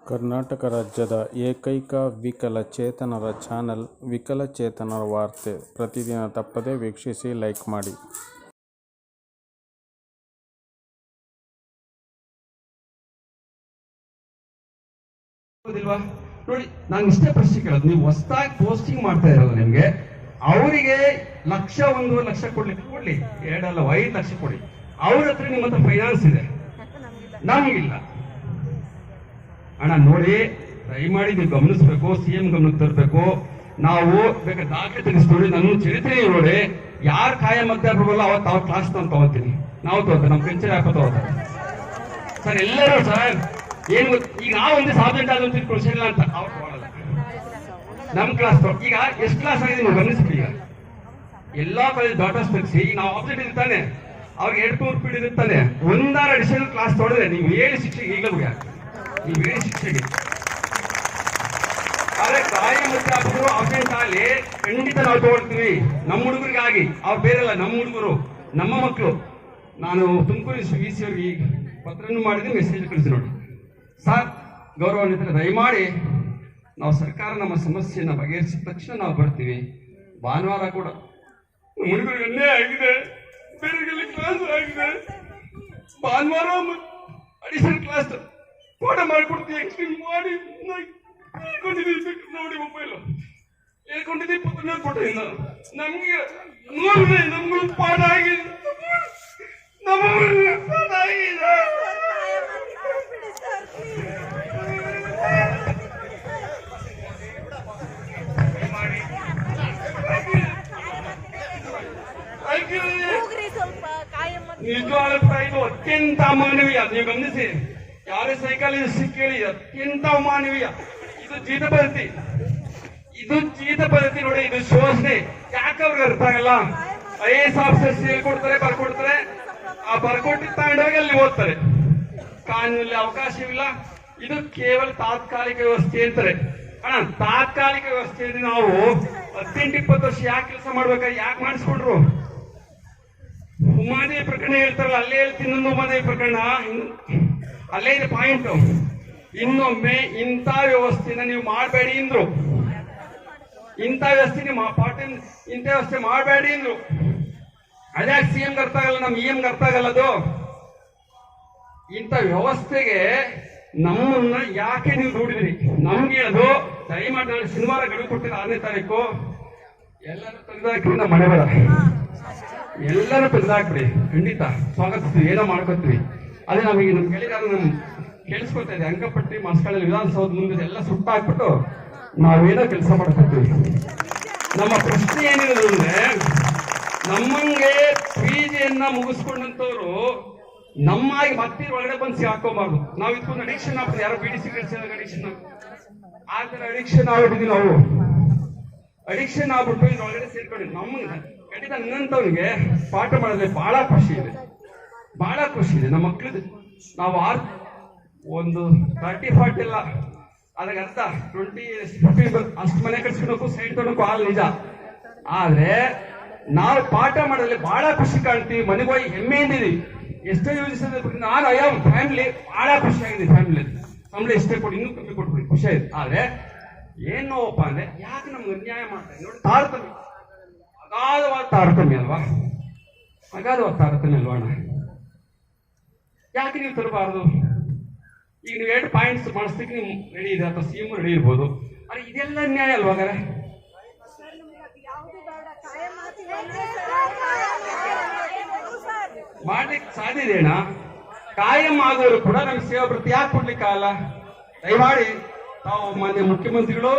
ಕರ್ನಾಟಕ ರಾಜ್ಯದ ಏಕೈಕ ವಿಕಲಚೇತನರ ಚಾನೆಲ್ ವಿಕಲಚೇತನರ ವಾರ್ತೆ. ಪ್ರತಿದಿನ ತಪ್ಪದೇ ವೀಕ್ಷಿಸಿ, ಲೈಕ್ ಮಾಡಿ. ನೋಡಿ, ನಾನು ಇಷ್ಟೇ ಪ್ರಶ್ನೆ ಕೇಳೋದು, ನೀವು ಹೊಸದಾಗಿ ಪೋಸ್ಟಿಂಗ್ ಮಾಡ್ತಾ ಇರೋದು, ನಿಮ್ಗೆ ಅವರಿಗೆ ಲಕ್ಷ 1.5 ಲಕ್ಷ ಕೊಡ್ಲಿ 2 ಅಲ್ಲ 5 ಲಕ್ಷ ಕೊಡಿ. ಅವ್ರ ಹತ್ರ ನಿಮ್ಮ ಹತ್ರ ಫೈನಾನ್ಸ್ ಇದೆ, ನಮಗಿಲ್ಲ. ಅಣ್ಣ ನೋಡಿ, ದಯಮಾಡಿ ನೀವು ಗಮನಿಸ್ಬೇಕು, ಸಿಎಂ ಗಮನಕ್ಕೆ ತರಬೇಕು. ನಾವು ಬೇಕಾದ್ರೆ ದಾಖಲೆ ತೆಗೆಸ್ಕೊಳ್ಳಿ, ನನ್ನ ಚರಿತ್ರೆ ನೋಡಿ, ಯಾರು ಕಾಯ ಮಧ್ಯಾಹ್ನ ಅವತ್ತು ಅವ್ರ ಕ್ಲಾಸ್ ನಾನು ತಗೋತೀನಿ, ನಾವು ತಗೋತೀವಿ, ನಮ್ಮ ಪೆನ್ಷನ್ ಯಾಕೋ ತಗೋತಾರೆ ಸರ್. ಎಲ್ಲರೂ ಸರ್ ಏನು ಈಗ ನಾವು ಒಂದೇ ಸಾಬ್ಜೆಕ್ಟ್ ಆದಂತ ಕೊಡ್ಸಿಲ್ಲ ಅಂತ ಅವ್ರು ತಗೊಳ್ಳಲ್ಲ. ನಮ್ ಕ್ಲಾಸ್ ಈಗ ಎಷ್ಟು ಕ್ಲಾಸ್ ಆಗಿದೆ ನೀವು ಗಮನಿಸ್ಬಿಡಿ. ಈಗ ಎಲ್ಲಾ ಕಾಲೇಜ್ ಡಾಟಾಸ್ ತೆಗಿಸಿ, ಈಗ ನಾವು ಆಬ್ಜೆಕ್ಟ್ ಇರ್ತಾನೆ ಅವ್ರಿಗೆ 200 ಪೀಡ್ ಇರುತ್ತಾನೆ, ಒಂದಾರ ಅಡಿಷನಲ್ ಕ್ಲಾಸ್ ತೊಗೊಂಡ್ರೆ ನೀವು 7 ಶಿಕ್ಷೆಗೆ ಈಗ ನೀವು 7 ಶಿಕ್ಷೆಗೆ. ಆದ್ರೆ ಕಾಯ ಮುಖ್ಯಾಪಕರು ಅಬ್ಸೆಂಟ್ ಆಗಲಿ ಖಂಡಿತ ನಾವು ತಗೊಳ್ತೀವಿ, ನಮ್ಮ ಹುಡುಗರಿಗಾಗಿ. ಅವ್ರು ಬೇರೆಲ್ಲ, ನಮ್ಮ ಹುಡುಗರು, ನಮ್ಮ ಮಕ್ಕಳು. ನಾನು ತುಮಕೂರು VC ಅವ್ರಿಗೆ ಪತ್ರನೂ ಮಾಡಿದ್ರೆ ಮೆಸೇಜ್ ಕಳಿಸಿ ನೋಡಿ. ಸರ್, ಗೌರವಾನ್ವಿತರೆ, ದಯಮಾಡಿ ನಾವು ಸರ್ಕಾರ ನಮ್ಮ ಸಮಸ್ಯೆಯನ್ನು ಬಗೆಹರಿಸಿದ ತಕ್ಷಣ ನಾವು ಬರ್ತೀವಿ. ಭಾನುವಾರ ಕೂಡ ಹುಡುಗರಿಗೆ ಅನ್ಯಾಯ ಆಗಿದೆ, ಬೇರೆಗೆಲ್ಲ ಕ್ಲಾಸ್ ಆಗಿದೆ. ಭಾನುವಾರ ಅಡಿಷನಲ್ ಕ್ಲಾಸ್ ಫೋಟೋ ಮಾಡಿಕೊಡ್ತೀವಿ, ಎಕ್ಸ್ಟೆಂಡ್ ಮಾಡಿ ಹೇಳ್ಕೊಂಡಿದ್ದೀವಿ. ನೋಡಿ, ಮೊಬೈಲ್ ಹೇಳ್ಕೊಂಡಿದ್ದೀವಿ, ಪತ್ರ ಕೊಟ್ಟಿಲ್ಲ. ನಮ್ಗೆ ನಮ್ಗೂ ಪಾಠ ಆಗಿದೆ, ನಮಗೆ ಪಾಠ ಆಗಿದೆ. ನಿಜವಾಗ್ಲೂ ಇದು ಅತ್ಯಂತ ಅಮಾನವೀಯ. ನೀವು ಗಮನಿಸಿ, ಯಾರೇ ಸೈಕಾಲಜಿಸ್ಟ್ ಕೇಳಿ, ಅತ್ಯಂತ ಅಮಾನವೀಯ. ಇದು ಜೀತ ಪದ್ಧತಿ, ನೋಡಿ, ಇದು ಶೋಷಣೆ. ಯಾಕೆ ಅವ್ರಿಗೆ ಅರ್ಥ ಆಗಲ್ಲ? IAS ಆಫೀಸರ್ಸ್ ಹೇಳ್ಕೊಡ್ತಾರೆ, ಬರ್ಕೊಡ್ತಾರೆ, ಆ ಬರ್ಕೊಟ್ಟಿದ್ದ ತಗೊಂಡೋಗಿ ಅಲ್ಲಿ ಓದ್ತಾರೆ. ಕಾನೂನಲ್ಲಿ ಅವಕಾಶವಿಲ್ಲ. ಇದು ಕೇವಲ ತಾತ್ಕಾಲಿಕ ವ್ಯವಸ್ಥೆ ಅಂತಾರೆ. ಅಣ್ಣ, ತಾತ್ಕಾಲಿಕ ವ್ಯವಸ್ಥೆಯಲ್ಲಿ ನಾವು 18-20 ವರ್ಷ ಯಾಕೆ ಕೆಲಸ ಮಾಡ್ಬೇಕಾ? ಯಾಕೆ ಮಾಡಿಸ್ಕೊಂಡ್ರು? ಉಮಾದೇವಿ ಪ್ರಕರಣ ಹೇಳ್ತಾರಲ್ಲ, ಅಲ್ಲೇ ಹೇಳ್ತೀನಿ. ಇನ್ನೊಂದು ಉಮಾದೇವಿ ಪ್ರಕರಣ, ಅಲ್ಲೇ ಇದೆ ಪಾಯಿಂಟ್. ಇನ್ನೊಮ್ಮೆ ಇಂಥ ವ್ಯವಸ್ಥೆನ ನೀವು ಮಾಡಬೇಡಿ ಅಂದ್ರು. ಇಂಥ ವ್ಯವಸ್ಥೆ ನೀವು ಇಂಥ ವ್ಯವಸ್ಥೆ ಮಾಡಬೇಡಿ ಅಂದ್ರು. ಅದ್ಯಾಕೆ CM ಅರ್ಥ ಆಗಲ್ಲ, ನಮ್ಮ EM ಅರ್ಥ ಆಗಲ್ಲ ಅದು. ಇಂಥ ವ್ಯವಸ್ಥೆಗೆ ನಮ್ಮನ್ನ ಯಾಕೆ ನೀವು ದೂಡಿದ್ರಿ? ನಮ್ಗೆ ಅದು ದಯಮಾಡಿ ನಾನು ಶನಿವಾರ ಗಡುವು ಕೊಟ್ಟಿದ್ದ 6ನೇ ತಾರೀಕು ಎಲ್ಲರೂ ತೆಗೆದಾಕ್ರಿ. ನಮ್ಮ ಮನೆ ಬೇಡ, ಎಲ್ಲರೂ ತೆಗೆದಾಕ್ಬಿಡಿ. ಖಂಡಿತ ಸ್ವಾಗತಿಸ್ತೀವಿ, ಏನೋ ಮಾಡ್ಕೊತೀವಿ. ಅದೇ ನಮಗೆ ನಮ್ ಗೆಳೆಯರು ನಮ್ ಕೇಳಿಸ್ಕೊತಾ ಇದೆ, ಅಂಕಪಟ್ಟಿ ಮಸ್ಕಳಲ್ಲಿ ವಿಧಾನಸೌಧ ಮುಂದೆ ಎಲ್ಲ ಸುಟ್ಟಾಕ್ಬಿಟ್ಟು ನಾವೇನೋ ಕೆಲಸ ಮಾಡ್ಕೊತೀವಿ. ನಮ್ಮ ಪ್ರಶ್ನೆ ಏನಿದೆ ಅಂದ್ರೆ, ನಮ್ಮಂಗೆ PGಯನ್ನ ಮುಗಿಸ್ಕೊಂಡಂತವ್ರು ನಮ್ಮಾಗಿ ಮತ್ತೆ ಒಳಗಡೆ ಬಂದು ಹಾಕೋಬಾರ್ದು. ನಾವು ಇದಕ್ಕೊಂದು ಅಡಿಕ್ಷನ್ ಆಗ್ತದೆ. ಯಾರೋ ಬಿಡಿ ಸಿಗರೇಟ್ಸ್ ಅಡಿಕ್ಷನ್, ಆ ತರ ಅಡಿಕ್ಷನ್ ಆಗ್ಬಿಟ್ಟಿದ್ವಿ ನಾವು. ಅಡಿಕ್ಷನ್ ಆಗ್ಬಿಟ್ಟು ಇದು ಒಳಗಡೆ ಸೇರ್ಕೊಂಡಿದ್ವಿ. ನಮ್ಗೆ ಖಂಡಿತ ನನ್ನಂತವ್ರಿಗೆ ಪಾಠ ಮಾಡಿದ್ರೆ ಬಹಳ ಖುಷಿ ಇದೆ, ಬಹಳ ಖುಷಿ ಇದೆ. ನಮ್ಮ ಮಕ್ಳದ್ದು ನಾವು ಒಂದು 30-40 ಇಲ್ಲ, ಅದಕ್ಕೆ ಅರ್ಥ 20-50 ಅಷ್ಟು ಮನೆ ಕಟ್ಸ್ಕೊಳಕ್ಕೂ ಸೈಡ್ ತೊಡಕು ಹಾಲ್ ನಿಜ. ಆದ್ರೆ ನಾವು ಪಾಠ ಮಾಡೋದ್ರಲ್ಲಿ ಬಹಳ ಖುಷಿ ಕಾಣ್ತೀವಿ, ಮನೆಗೆ ಹೋಗಿ ಹೆಮ್ಮೆಯಿಂದಿದೀವಿ. ಎಷ್ಟೋ ಯೋಜಿಸಿದ ನಾನು ಐ ಫ್ಯಾಮಿಲಿ ಬಹಳ ಖುಷಿ ಆಗಿದೆ. ಫ್ಯಾಮಿಲಿ ಸಂಬಳ ಎಷ್ಟೇ ಕೊಡಿ, ಇನ್ನೂ ಕಮ್ಮಿ ಕೊಟ್ಬಿಡಿ, ಖುಷಿ ಆಯ್ತು. ಆದ್ರೆ ಏನ್ ನೋವಪ್ಪ ಅಂದ್ರೆ, ಯಾಕೆ ನಮ್ಗೆ ಅನ್ಯಾಯ ಮಾಡ್ತಾರೆ ನೋಡಿ. ತಾರತಮ್ಯ, ಅಗಾಧವಾದ ತಾರತಮ್ಯ ಅಲ್ವಾ? ಅಗಾಧವಾದ ತಾರತಮ್ಯ ಅಲ್ವಾ ಅಣ್ಣ? ಯಾಕೆ ನೀವು ತರಬಾರ್ದು? ಈಗ ನೀವು 2 ಪಾಯಿಂಟ್ಸ್ ಮಾಡಿಸ್ಲಿಕ್ಕೆ ನೀವು ರೆಡಿ ಇದೆ, ಅಥವಾ CM ರೆಡಿ ಇರ್ಬೋದು. ಅರೆ, ಇದೆಲ್ಲ ನ್ಯಾಯ ಅಲ್ವಾ? ಹಾಗಾದ್ರೆ ಮಾಡ್ಲಿಕ್ಕೆ ಸಾಧ್ಯ ಇದೆನಾ? ಕಾಯಂ ಆಗೋರು ಕೂಡ ನಮ್ಗೆ ಸೇವಾ ವೃತ್ತಿ ಯಾಕೆ ಕೊಡ್ಲಿಕ್ಕೆ ಆಗಲ್ಲ? ದಯಮಾಡಿ ತಾವು ಮಾನ್ಯ ಮುಖ್ಯಮಂತ್ರಿಗಳು